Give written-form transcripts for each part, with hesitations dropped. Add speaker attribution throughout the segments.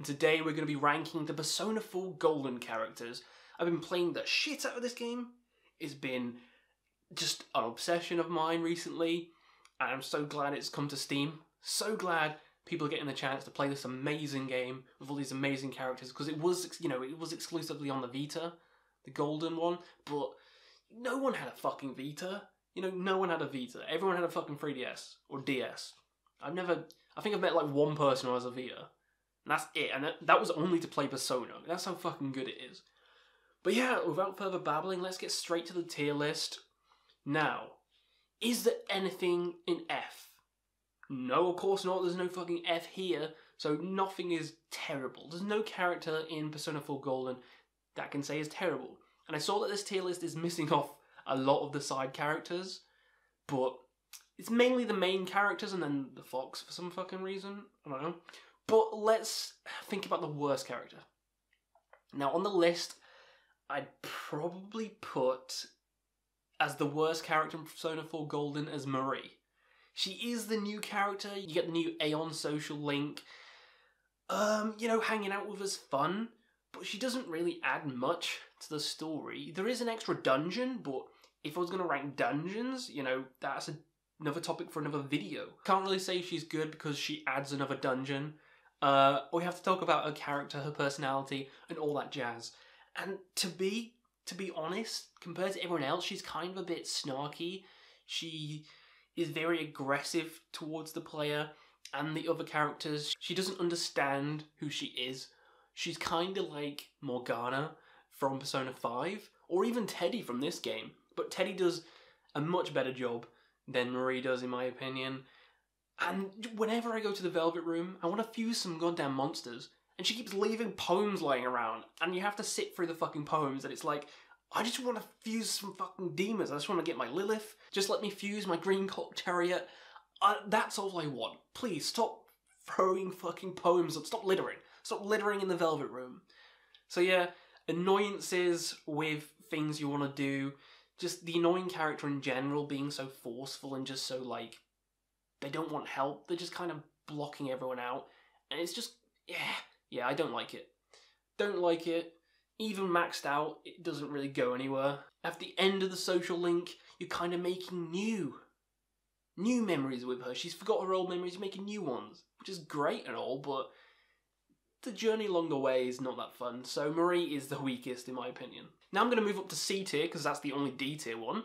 Speaker 1: and today we're going to be ranking the Persona 4 Golden characters. I've been playing the shit out of this game. It's been just an obsession of mine recently, and I'm so glad it's come to Steam. So glad people are getting the chance to play this amazing game with all these amazing characters, because it was, it was exclusively on the Vita, the Golden one, but no one had a fucking Vita. No one had a Vita. Everyone had a fucking 3DS or DS. I think I've met like one person who has a Vita, and that's it. And that was only to play Persona. That's how fucking good it is. But yeah, without further babbling, let's get straight to the tier list. Now, is there anything in F? No, of course not. There's no fucking F here, so nothing is terrible. There's no character in Persona 4 Golden that can say is terrible. And I saw that this tier list is missing off a lot of the side characters, but it's mainly the main characters and then the fox for some fucking reason. I don't know. But let's think about the worst character. Now, on the list, I'd probably put as the worst character in Persona 4 Golden as Marie. She is the new character. You get the new Aeon social link. Hanging out with us fun, but she doesn't really add much to the story. There is an extra dungeon, but if I was going to rank dungeons, that's another topic for another video. Can't really say she's good because she adds another dungeon. We have to talk about her character, her personality, and all that jazz. And to be honest, compared to everyone else, she's kind of a bit snarky. She is very aggressive towards the player and the other characters. She doesn't understand who she is. She's kind of like Morgana from Persona 5, or even Teddy from this game. But Teddy does a much better job than Marie does, in my opinion. And whenever I go to the Velvet Room, I want to fuse some goddamn monsters, and she keeps leaving poems lying around, and you have to sit through the fucking poems, and it's like, I just want to fuse some fucking demons. I just want to get my Lilith. Just let me fuse my Green Clock Chariot. That's all I want. Please, stop throwing fucking poems up. Stop littering. Stop littering in the Velvet Room. So yeah, annoyances with things you want to do. Just the annoying character in general being so forceful and just so, like, they don't want help. They're just kind of blocking everyone out. And it's just, yeah, I don't like it. Don't like it. Even maxed out, it doesn't really go anywhere. At the end of the social link, you're kind of making new memories with her. She's forgot her old memories, making new ones, which is great and all, but the journey along the way is not that fun. So Marie is the weakest, in my opinion. Now I'm going to move up to C tier, because that's the only D tier one.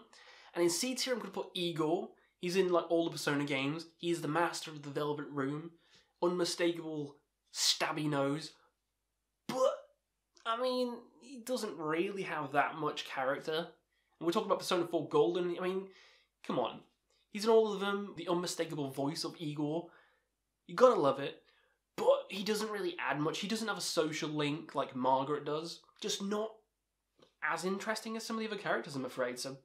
Speaker 1: And in C tier, I'm going to put Igor. He's in like all the Persona games. He's the master of the Velvet Room. Unmistakable stabby nose. But I mean, he doesn't really have that much character. And we're talking about Persona 4 Golden. I mean, come on. He's in all of them. The unmistakable voice of Igor. You gotta love it. But he doesn't really add much. He doesn't have a social link like Margaret does. Just not as interesting as some of the other characters, I'm afraid. So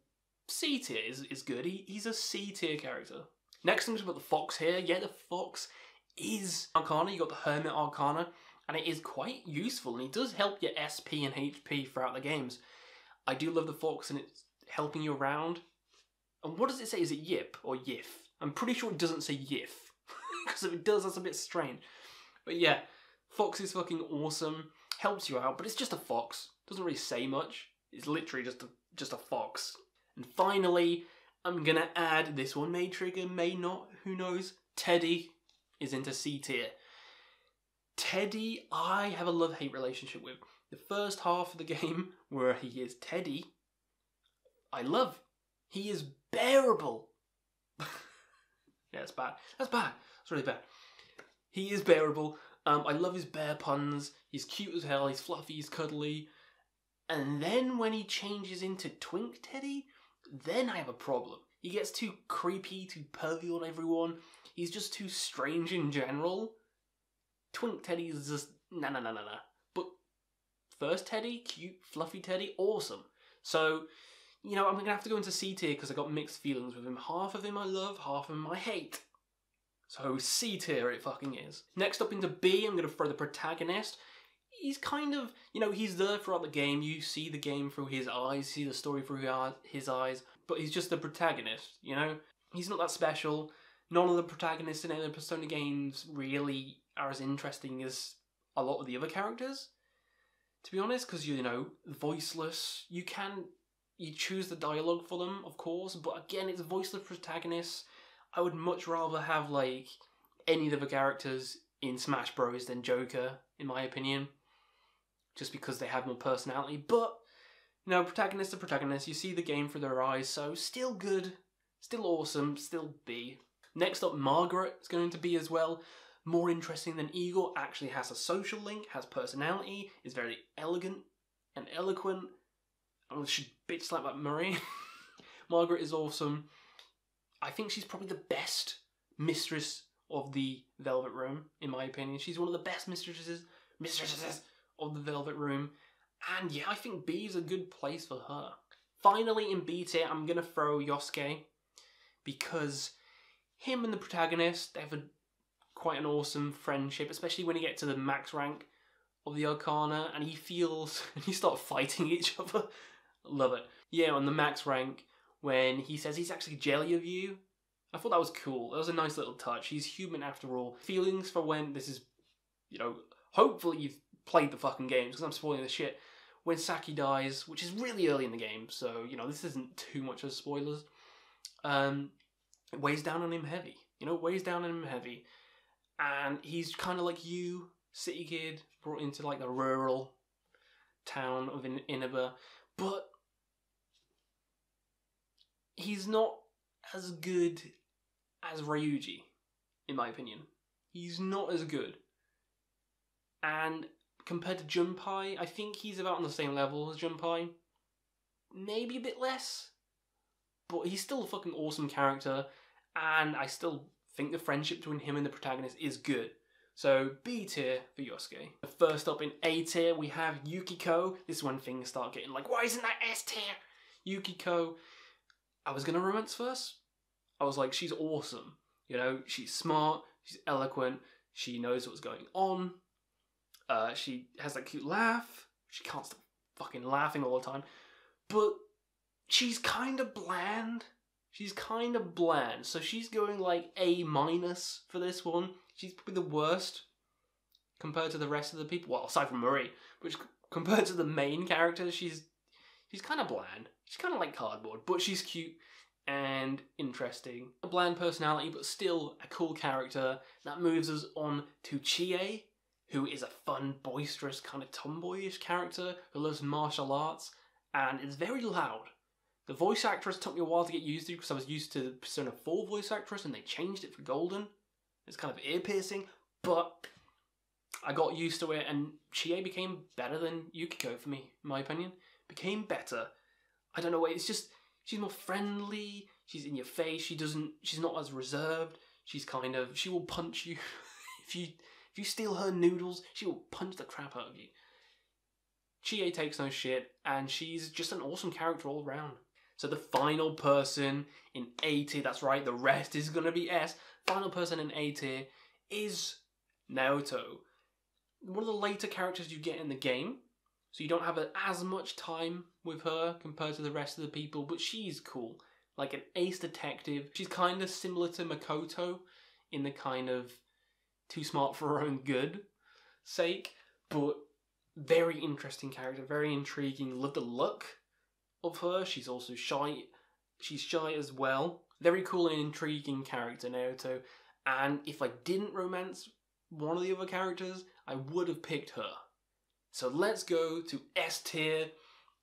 Speaker 1: C tier is good. He's a C tier character. Next thing is about the fox here. Yeah, the fox is Arcana. You got the Hermit Arcana. And it is quite useful, and it does help your SP and HP throughout the games. I do love the fox, and it's helping you around. And what does it say? Is it Yip or Yif? I'm pretty sure it doesn't say Yif. Because if it does, that's a bit strange. But yeah, fox is fucking awesome. Helps you out, but it's just a fox. Doesn't really say much. It's literally just a fox. And finally, I'm gonna add, this one may trigger, may not, who knows. Teddy is into C tier. Teddy, I have a love-hate relationship with. The first half of the game, where he is Teddy, I love. He is bearable. Yeah, that's bad. That's bad. That's really bad. He is bearable. I love his bear puns. He's cute as hell. He's fluffy. He's cuddly. And then when he changes into Twink Teddy, then I have a problem. He gets too creepy, too pervy on everyone. He's just too strange in general. Twink Teddy is just nah. But first Teddy, cute, fluffy Teddy, awesome. So, I'm going to have to go into C tier because I got mixed feelings with him. Half of him I love, half of him I hate. So C tier it fucking is. Next up into B, I'm going to throw the protagonist. He's kind of, he's there throughout the game. You see the game through his eyes, see the story through his eyes. But he's just the protagonist, He's not that special. None of the protagonists in any of the Persona games really are as interesting as a lot of the other characters, to be honest, because, you know, voiceless. You choose the dialogue for them, of course, but again, it's voiceless protagonists. I would much rather have, like, any of the other characters in Smash Bros. Than Joker, in my opinion, just because they have more personality. But, you know, protagonists are protagonists. You see the game through their eyes, so still good, still awesome, still B. Next up, Margaret is going to be as well. More interesting than Igor, actually has a social link, has personality, is very elegant and eloquent. I should bitch slap that Murray. Margaret is awesome. I think she's probably the best mistress of the Velvet Room, in my opinion. She's one of the best mistresses of the Velvet Room. And yeah, I think B is a good place for her. Finally, in B tier, I'm going to throw Yosuke, because him and the protagonist, they have quite an awesome friendship, especially when you get to the max rank of the Arcana, and he start fighting each other. Love it. Yeah, on the max rank, when he says he's actually jelly of you, I thought that was cool. That was a nice little touch. He's human after all. Feelings for when this is, you know, hopefully you've played the fucking games, because I'm spoiling the shit. When Saki dies, which is really early in the game, so, you know, this isn't too much of spoilers. It weighs down on him heavy. You know, it weighs down on him heavy. And he's kind of like you, city kid, brought into like the rural town of Inaba. But he's not as good as Ryuji, in my opinion. He's not as good. And compared to Junpei, I think he's about on the same level as Junpei. Maybe a bit less. But he's still a fucking awesome character. And I still think the friendship between him and the protagonist is good. So, B tier for Yosuke. First up in A tier, we have Yukiko. This is when things start getting like, why isn't that S tier? Yukiko, I was going to romance first. I was like, she's awesome. You know, she's smart, she's eloquent, she knows what's going on. She has that cute laugh. She can't stop fucking laughing all the time. But she's kind of bland. She's kind of bland. So she's going like A- for this one. She's probably the worst compared to the rest of the people. Well, aside from Marie, which compared to the main characters, she's kind of bland. She's kind of like cardboard, but she's cute and interesting. A bland personality, but still a cool character. That moves us on to Chie, who is a fun, boisterous, kind of tomboyish character who loves martial arts and is very loud. The voice actress took me a while to get used to because I was used to the Persona 4 voice actress and they changed it for Golden. It's kind of ear-piercing, but I got used to it and Chie became better than Yukiko for me, in my opinion. Became better. I don't know, it's just, she's more friendly, she's in your face, she's not as reserved, she will punch you. If you steal her noodles, she will punch the crap out of you. Chie takes no shit, and she's just an awesome character all around. So the final person in A tier, that's right, the rest is going to be S. Final person in A tier is Naoto. One of the later characters you get in the game, so you don't have as much time with her compared to the rest of the people, but she's cool. Like an ace detective. She's kind of similar to Makoto in the kind of too smart for her own good sake, but very interesting character, very intriguing. Love the look of her. She's also shy. She's shy as well. Very cool and intriguing character, Naoto. And if I didn't romance one of the other characters, I would have picked her. So let's go to S tier.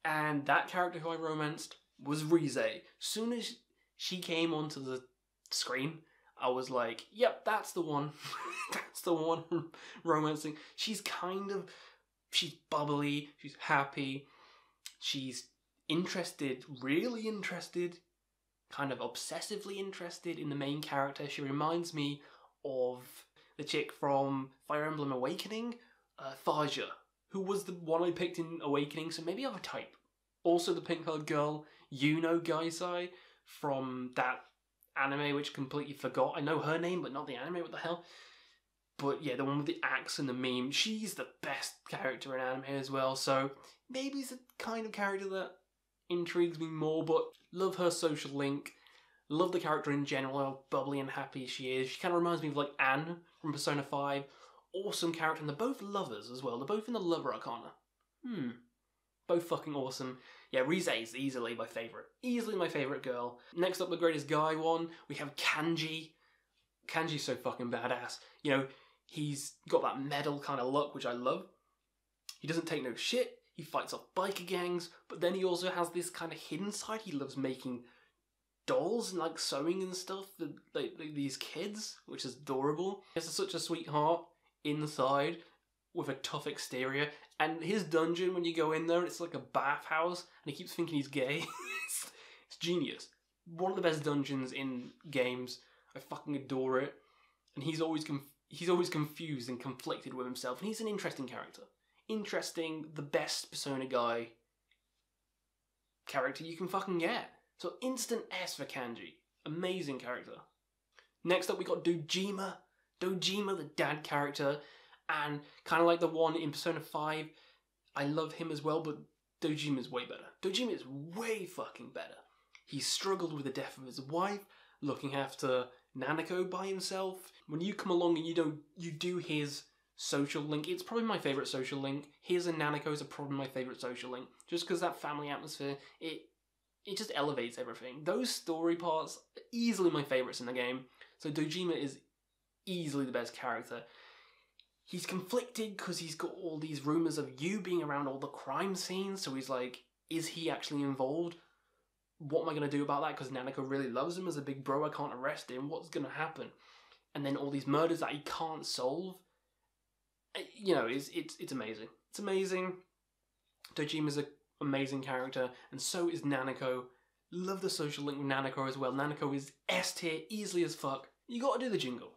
Speaker 1: And that character who I romanced was Rize. Soon as she came onto the screen, I was like, yep, that's the one. That's the one romancing. She's bubbly, she's happy, she's interested, really interested, kind of obsessively interested in the main character. She reminds me of the chick from Fire Emblem Awakening, Faja, who was the one I picked in Awakening, so maybe of a type. Also the pink-haired girl, Yuno Gaisai, from that anime which completely forgot. I know her name, but not the anime, what the hell? But yeah, the one with the axe and the meme, she's the best character in anime as well, so maybe it's the kind of character that intrigues me more, but love her social link, love the character in general, how bubbly and happy she is. She kind of reminds me of like Anne from Persona 5, awesome character, and they're both lovers as well. They're both in the lover arcana. Both fucking awesome. Yeah, Rize is easily my favourite. Easily my favourite girl. Next up, the greatest guy one, we have Kanji. Kanji's so fucking badass. You know, he's got that medal kind of look, which I love. He doesn't take no shit. He fights off biker gangs, but then he also has this kind of hidden side. He loves making dolls and like sewing and stuff for like these kids, which is adorable. He has such a sweetheart inside with a tough exterior, and his dungeon, when you go in there, it's like a bathhouse, and he keeps thinking he's gay. It's genius. One of the best dungeons in games. I fucking adore it. And he's always confused and conflicted with himself, and he's an interesting character. Interesting, the best Persona guy character you can fucking get. So instant S for Kanji. Amazing character. Next up we got Dojima. Dojima, the dad character, and kind of like the one in Persona 5, I love him as well, but Dojima's way better. Dojima is way fucking better. He struggled with the death of his wife, looking after Nanako by himself. When you come along and you do his social link, it's probably my favourite social link. His and Nanako's are probably my favourite social link, just because that family atmosphere, it just elevates everything. Those story parts are easily my favourites in the game. So Dojima is easily the best character. He's conflicted because he's got all these rumours of you being around all the crime scenes, so he's like, is he actually involved? What am I going to do about that? Because Nanako really loves him as a big bro, I can't arrest him, what's going to happen? And then all these murders that he can't solve. You know, it's amazing. It's amazing. Dojima's an amazing character, and so is Nanako. Love the social link with Nanako as well. Nanako is S tier, easily as fuck. You gotta do the jingle.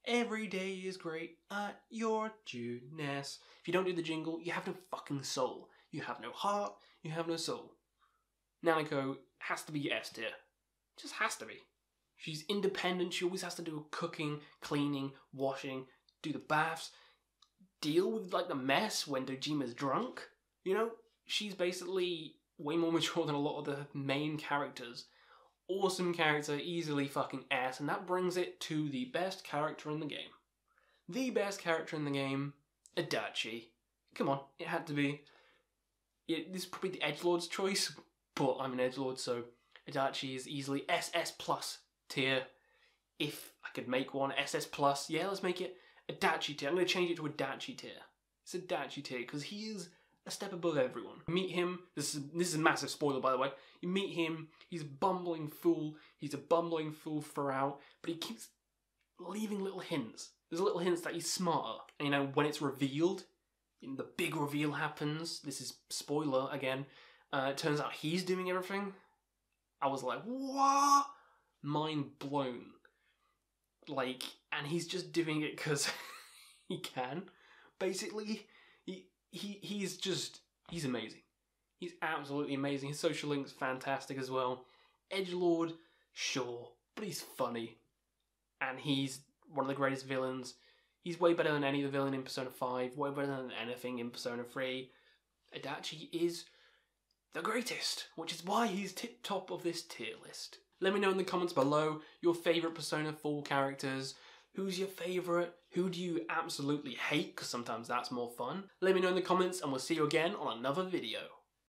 Speaker 1: Every day is great at your Junes. If you don't do the jingle, you have no fucking soul. You have no heart, you have no soul. Nanako has to be S tier. Just has to be. She's independent, she always has to do cooking, cleaning, washing, do the baths, deal with like the mess when Dojima's drunk. You know, she's basically way more mature than a lot of the main characters. Awesome character, easily fucking S, and that brings it to the best character in the game. The best character in the game, Adachi. Come on, it had to be. This is probably the edgelord's choice, but I'm an edgelord, so Adachi is easily SS plus tier. If I could make one SS plus, yeah, let's make it Adachi tier. I'm going to change it to Adachi tier. It's Adachi tier because he is a step above everyone. You meet him, this is a massive spoiler by the way, you meet him, he's a bumbling fool throughout, but he keeps leaving little hints. There's little hints that he's smarter. And you know, when it's revealed, the big reveal happens, this is spoiler again, it turns out he's doing everything. I was like, what? Mind blown. Like, and he's just doing it because he can. Basically, he's amazing. He's absolutely amazing. His social link's fantastic as well. Edgelord, sure, but he's funny. And he's one of the greatest villains. He's way better than any of the villain in Persona 5, way better than anything in Persona 3. Adachi is the greatest, which is why he's tip top of this tier list. Let me know in the comments below your favourite Persona 4 characters. Who's your favourite? Who do you absolutely hate? Because sometimes that's more fun. Let me know in the comments and we'll see you again on another video.